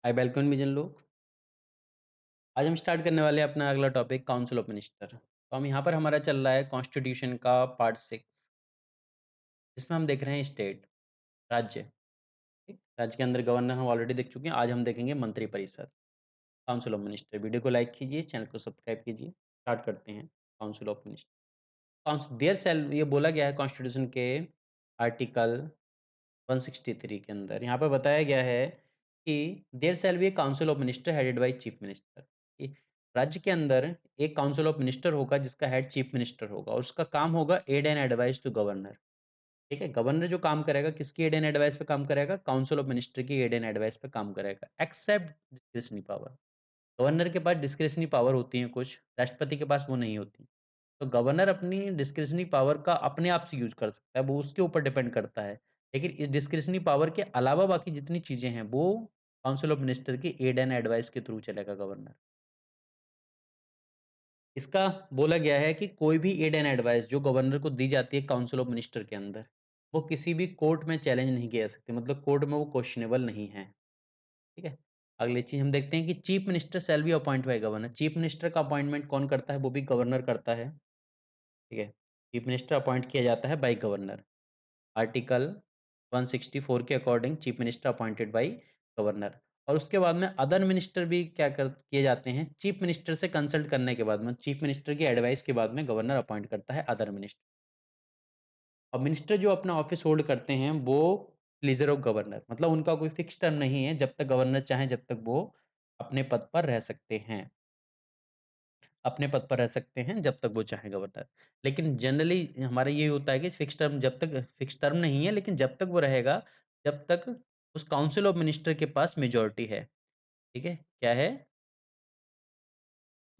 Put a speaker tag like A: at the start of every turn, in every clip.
A: Hi welcome vision लोग। आज हम स्टार्ट करने वाले हैं अपना अगला टॉपिक काउंसिल ऑफ मिनिस्टर। तो हम यहाँ पर हमारा चल रहा है कॉन्स्टिट्यूशन का पार्ट 6, जिसमें हम देख रहे हैं स्टेट, राज्य। ठीक, राज्य के अंदर गवर्नर हम ऑलरेडी देख चुके हैं। आज हम देखेंगे मंत्री परिषद, काउंसिल ऑफ मिनिस्टर। वीडियो को लाइक कीजिए, चैनल को सब्सक्राइब कीजिए। स्टार्ट करते हैं council of minister. There shall ये बोला गया है कॉन्स्टिट्यूशन के आर्टिकल 163 के अंदर। यहाँ पर बताया गया है कि there shall be a council of minister headed by chief minister. कि राज्य के अंदर एक काउंसिल ऑफ मिनिस्टर होगा जिसका हेड चीफ मिनिस्टर होगा और उसका काम होगा aid and advice to governor. ठीक है, गवर्नर जो काम करेगा किसकी एड एंड एडवाइस पे काम करेगा? काउंसिल ऑफ मिनिस्टर की एड एंड एडवाइस पे काम करेगा, एक्सेप्ट डिस्क्रिशनरी पावर। गवर्नर के पास डिस्क्रिशनरी पावर होती है कुछ, राष्ट्रपति के पास वो नहीं होती। तो गवर्नर अपनी डिस्क्रिशनरी पावर का अपने आप से यूज़ कर सकता है, वो उसके ऊपर डिपेंड करता है। लेकिन इस डिस्क्रिशनरी पावर के अलावा बाकी जितनी चीज़ें हैं, वो काउंसिल ऑफ मिनिस्टर की एड एंड एडवाइस के थ्रू चलेगा गवर्नर। इसका बोला गया है कि कोई भी एड एंड एडवाइस जो गवर्नर को दी जाती है काउंसिल ऑफ मिनिस्टर के अंदर, वो किसी भी कोर्ट में चैलेंज नहीं किया जा सकती, मतलब कोर्ट में वो क्वेश्चनेबल नहीं है। ठीक है? अगली चीज़ हम देखते हैं कि chief minister shall be appoint by governor. Chief minister का अपॉइंटमेंट कौन करता है? वो भी गवर्नर करता है। ठीक है? चीफ मिनिस्टर अपॉइंट किया जाता है बाय गवर्नर। आर्टिकल 164 के according chief minister appointed by governor. और उसके बाद में अदर मिनिस्टर भी क्या कर किए जाते हैं? चीफ मिनिस्टर से कंसल्ट करने के बाद में, चीफ मिनिस्टर की एडवाइस के बाद में गवर्नर अपॉइंट करता है अदर मिनिस्टर। और मिनिस्टर जो अपना ऑफिस होल्ड करते हैं वो प्लीजर ऑफ गवर्नर, मतलब उनका कोई फिक्स टर्म नहीं है। जब तक गवर्नर चाहे जब तक वो अपने पद पर रह सकते हैं, अपने पद पर रह सकते हैं जब तक वो चाहे गवर्नर। लेकिन जनरली हमारा ये होता है कि फिक्स टर्म, जब तक फिक्स टर्म नहीं है लेकिन जब तक वो रहेगा, जब तक उस काउंसिल ऑफ मिनिस्टर के पास मेजॉरिटी है। ठीक है? क्या है?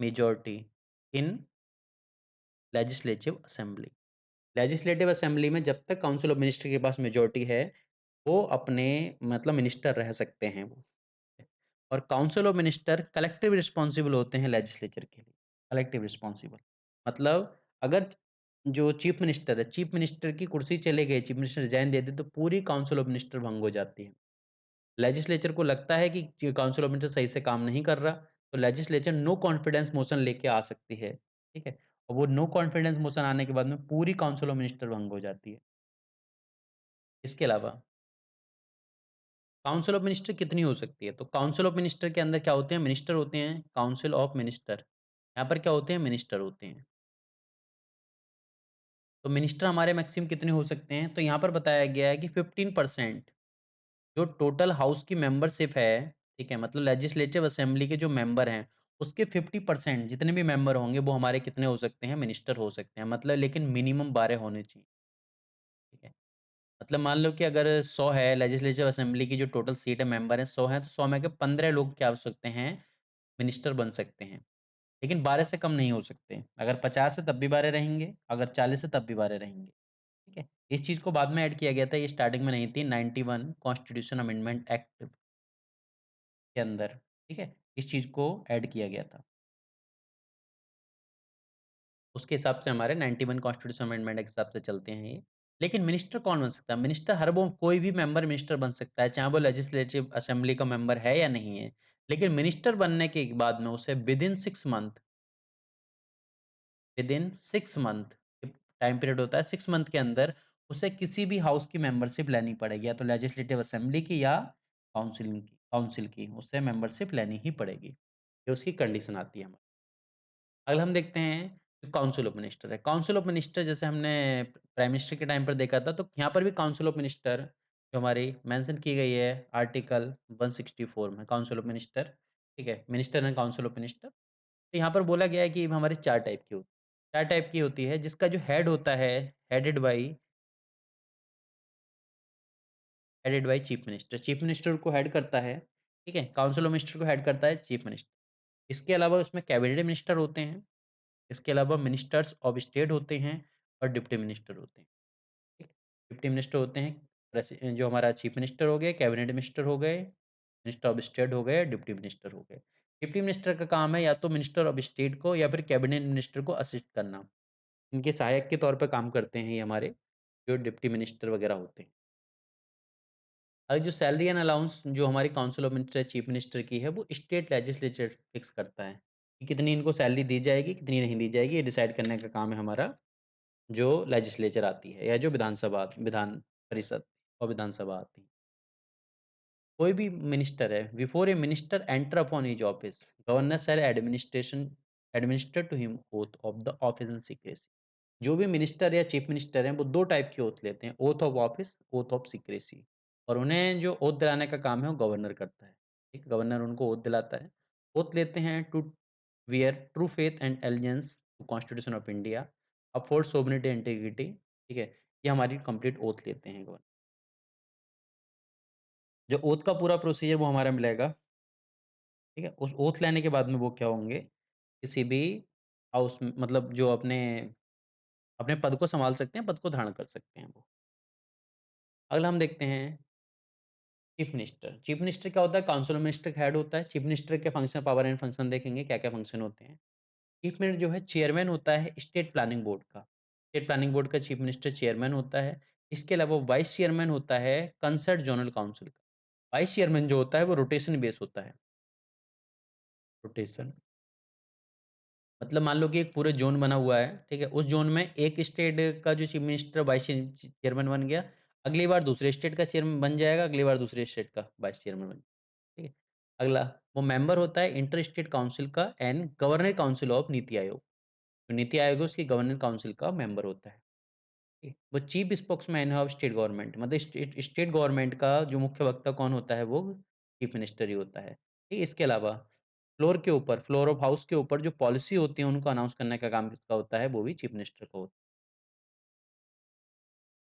A: Majority in legislative assembly. Legislative assembly में जब तक काउंसिल ऑफ मिनिस्टर के पास मेजॉरिटी है, वो अपने मतलब मिनिस्टर रह सकते हैं वो। और council of minister collective responsible होते हैं लेजिस्लेचर के लिए। कलेक्टिव रिस्पॉन्सिबल मतलब अगर जो चीफ मिनिस्टर है, चीफ मिनिस्टर की कुर्सी चले गई, चीफ मिनिस्टर रिजाइन दे दे, तो पूरी काउंसिल ऑफ मिनिस्टर भंग हो जाती है। लेजिस्लेचर को लगता है कि काउंसिल ऑफ मिनिस्टर सही से काम नहीं कर रहा, तो लेजिस्लेचर नो कॉन्फिडेंस मोशन लेके आ सकती है। ठीक है? और वो नो कॉन्फिडेंस मोशन आने के बाद में पूरी काउंसिल ऑफ मिनिस्टर भंग हो जाती है। इसके अलावा काउंसिल ऑफ मिनिस्टर कितनी हो सकती है? तो काउंसिल ऑफ मिनिस्टर के अंदर क्या होते हैं? मिनिस्टर होते हैं, काउंसिल ऑफ मिनिस्टर। यहाँ पर क्या होते हैं? मिनिस्टर होते हैं। तो मिनिस्टर हमारे मैक्सिमम कितने हो सकते हैं? तो यहाँ पर बताया गया है कि 15% जो टोटल हाउस की मेंबरशिप है, ठीक है? मतलब लेजिस्लेटिव असेंबली के जो मेंबर हैं, उसके 50% जितने भी मेंबर होंगे वो हमारे कितने हो सकते हैं? मिनिस्टर हो सकते हैं। मतलब लेकिन मिनिमम 12 होने चाहिए। ठीक है? मतलब मान लो कि अगर 100 है, लेजिस्लेटिव असेंबली की जो टोटल सीट है, मेंबर हैं 100 हैं, तो 100 में के 15 लोग क्या हो सकते हैं? मिनिस्टर बन सकते हैं। लेकिन 12 से कम नहीं हो सकते। अगर 50 है तब भी 12 रहेंगे, अगर 40 है तब भी 12 रहेंगे। ठीक है? इस चीज़ को बाद में ऐड किया गया था, ये स्टार्टिंग में नहीं थी। 91 कॉन्स्टिट्यूशन अमेंडमेंट एक्ट के अंदर, ठीक है? इस चीज़ को ऐड किया गया था। उसके हिसाब से हमारे 91 कॉन्स्टिट्यूशन अमेंडमेंट के हिसाब से चलते हैं ये। लेकिन मिनिस्टर कौन बन सकता है? मिनिस्टर हर वो कोई भी मेंबर मिनिस्टर बन सकता है, चाहे वो लेजिस्लेटिव असेंबली का मेंबर है या नहीं है। लेकिन मिनिस्टर बनने के बाद में उसे विदिन 6 मंथ टाइम पीरियड होता है, 6 मंथ के अंदर उसे किसी भी हाउस की मेंबरशिप लेनी पड़ेगी, या तो लेजिस्लेटिव असेंबली की या काउंसिल की उसे मेंबरशिप लेनी ही पड़ेगी। ये उसकी कंडीशन आती है हमारी। अगला हम देखते हैं जो काउंसिल ऑफ मिनिस्टर है। काउंसिल ऑफ मिनिस्टर जैसे हमने प्राइम मिनिस्टर के टाइम पर देखा था, तो यहाँ पर भी काउंसिल ऑफ मिनिस्टर जो हमारी मेंशन की गई है आर्टिकल 164 में, काउंसिल ऑफ मिनिस्टर, ठीक है? Minister and council of minister. तो यहाँ पर बोला गया है कि हमारे 4 टाइप की होती है। 4 टाइप की होती है, जिसका जो हेड होता है, headed by chief minister. Chief minister को हेड करता है, ठीक है? काउंसिल ऑफ मिनिस्टर को हेड करता है चीफ मिनिस्टर। इसके अलावा उसमें कैबिनेट मिनिस्टर होते हैं, इसके अलावा मिनिस्टर्स ऑफ स्टेट होते हैं और डिप्टी मिनिस्टर होते हैं। ठीक है? डिप्टी मिनिस्टर होते हैं जो हमारा चीफ मिनिस्टर हो गए, कैबिनेट मिनिस्टर हो गए, मिनिस्टर ऑफ स्टेट हो गए, डिप्टी मिनिस्टर हो गए। डिप्टी मिनिस्टर का काम है या तो मिनिस्टर ऑफ स्टेट को या फिर कैबिनेट मिनिस्टर को असिस्ट करना। इनके सहायक के तौर पे काम करते हैं ये हमारे जो डिप्टी मिनिस्टर वगैरह होते हैं। और जो सैलरी एंड अलाउंस जो हमारी council of minister chief minister की है, वो स्टेट लेजिस्लेचर फिक्स करता है, कि कितनी इनको सैलरी दी जाएगी, कितनी नहीं दी जाएगी, ये डिसाइड करने का काम है हमारा, जो लेजिस्लेचर आती है या जो विधान परिषद और विधानसभा आती है। कोई भी मिनिस्टर है, before a minister enter upon his office, governor shall administer to him oath of the office in secrecy. जो भी मिनिस्टर या चीफ मिनिस्टर हैं, वो 2 टाइप की ओथ लेते हैं, oath of office, oath of secrecy. और उन्हें जो ओथ दिलाने का काम है, वो गवर्नर करता है। ठीक, गवर्नर उनको ओथ दिलाता है। ओथ लेते हैं to bear true faith and allegiance to constitution of India, uphold sovereignty integrity. ठीक है? ये हमारी कंप्लीट ओथ लेते हैं गवर्नर। जो ओथ का पूरा प्रोसीजर वो हमारा मिलेगा, ठीक है? उस ओथ लेने के बाद में वो क्या होंगे, किसी भी हाउस में मतलब जो अपने अपने पद को सँभाल सकते हैं, पद को धारण कर सकते हैं वो। अगला हम देखते हैं चीफ मिनिस्टर। चीफ मिनिस्टर क्या होता है? काउंसिल ऑफ मिनिस्टर का हेड होता है। चीफ मिनिस्टर के फंक्शन, पावर एंड फंक्शन देखेंगे, क्या-क्या फंक्शन होते हैं। चीफ मिनिस्टर जो है चेयरमैन होता है स्टेट प्लानिंग बोर्ड का। स्टेट प्लानिंग बोर्ड का चीफ मिनिस्टर चेयरमैन होता है। इसके अलावा वाइस चेयरमैन होता है कंसर्ट ज़ोनल काउंसिल का। वाइस चेयरमैन जो होता है वो रोटेशन बेस होता है, रोटेशन। मतलब मान लो कि एक पूरे ज़ोन बना हुआ है, ठीक है? उस ज़ोन में एक स्टेट का जो चीफ मिनिस्टर वाइस चेयरमैन बन गया, अगली बार दूसरे स्टेट का चेयरमैन बन जाएगा, अगली बार दूसरे स्टेट का वाइस चेयरमैन बन, ठीक है? अगला, वो मेंबर होता है इंटर स्टेट काउंसिल का and governor council of NITI Aayog. जो नीति आयोग है उसकी गवर्नर काउंसिल का मेंबर होता है। ठीक, वो चीफ स्पोक्समैन है ऑफ स्टेट गवर्नमेंट, मतलब स्टेट गवर्नमेंट का जो मुख्य वक्ता कौन होता है, वो चीफ मिनिस्टर ही होता है। ठीक, इसके अलावा फ्लोर ऑफ हाउस के ऊपर जो पॉलिसी होती है उनको अनाउंस करने का काम किसका होता है, वो भी चीफ मिनिस्टर का होता है।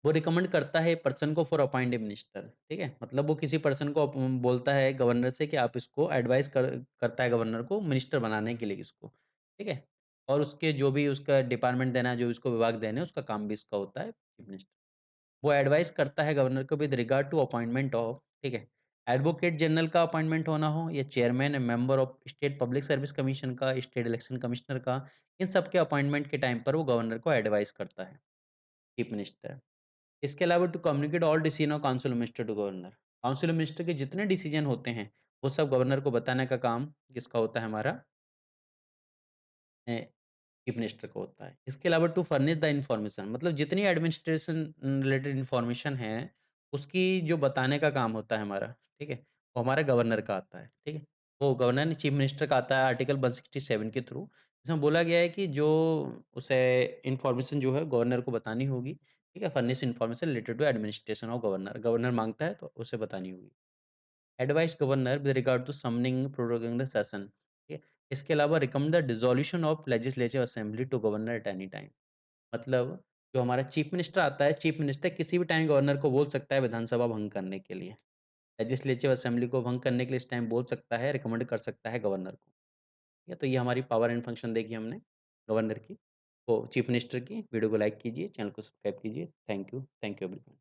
A: वो रिकमेंड करता है पर्सन को फॉर अपॉइंट ए मिनिस्टर, ठीक है? मतलब वो किसी पर्सन को बोलता है गवर्नर से कि आप इसको एडवाइस करता है गवर्नर को मिनिस्टर बनाने के लिए इसको, ठीक है? और उसके जो भी उसका डिपार्टमेंट देना है, जो इसको विभाग देने हैं, उसका काम भी इसका होता है चीफ मिनिस्टर। वो एडवाइस करता है गवर्नर को with regard to appointment of, ठीक है? एडवोकेट जनरल का अपॉइंटमेंट होना हो या chairman and member of state public service commission का, स्टेट इलेक्शन कमिश्नर का, इन सब के अपॉइंटमेंट के टाइम पर वो गवर्नर को एडवाइस करता है, चीफ मिनिस्टर। इसके अलावा to communicate all decision of council minister to governor. Council minister के जितने डिसीजन होते हैं, वो सब गवर्नर को बताने का काम किसका होता है, हमारा चीफ मिनिस्टर का होता है। इसके अलावा टू फर्निश द इन्फॉर्मेशन, मतलब जितनी एडमिनिस्ट्रेशन रिलेटेड इन्फॉर्मेशन है, उसकी जो बताने का काम होता है हमारा, ठीक है? वो हमारा गवर्नर का आता है, ठीक है? वो गवर्नर नहीं, चीफ मिनिस्टर का आता है आर्टिकल 167 के थ्रू। इसमें बोला गया है कि जो उसे इन्फॉर्मेशन जो है गवर्नर को बतानी होगी, ठीक है? Furnish information related to administration of governor. Governor माँगता है तो उसे बतानी होगी। Advise governor with regard to summoning proroguing the session, ठीक है? इसके अलावा recommend the dissolution of legislative assembly to governor at any time. मतलब जो हमारा चीफ मिनिस्टर आता है, चीफ मिनिस्टर किसी भी टाइम गवर्नर को बोल सकता है विधानसभा भंग करने के लिए। लेजिस्लेटिव असेंबली को भंग करने के लिए इस टाइम बोल सकता है, रिकमेंड कर सकता है गवर्नर को। ठीक है? तो ये हमारी पावर एंड फंक्शन देखी हमने गवर्नर की, वो चीफ मिनिस्टर की। वीडियो को लाइक कीजिए, चैनल को सब्सक्राइब कीजिए। Thank you everyone.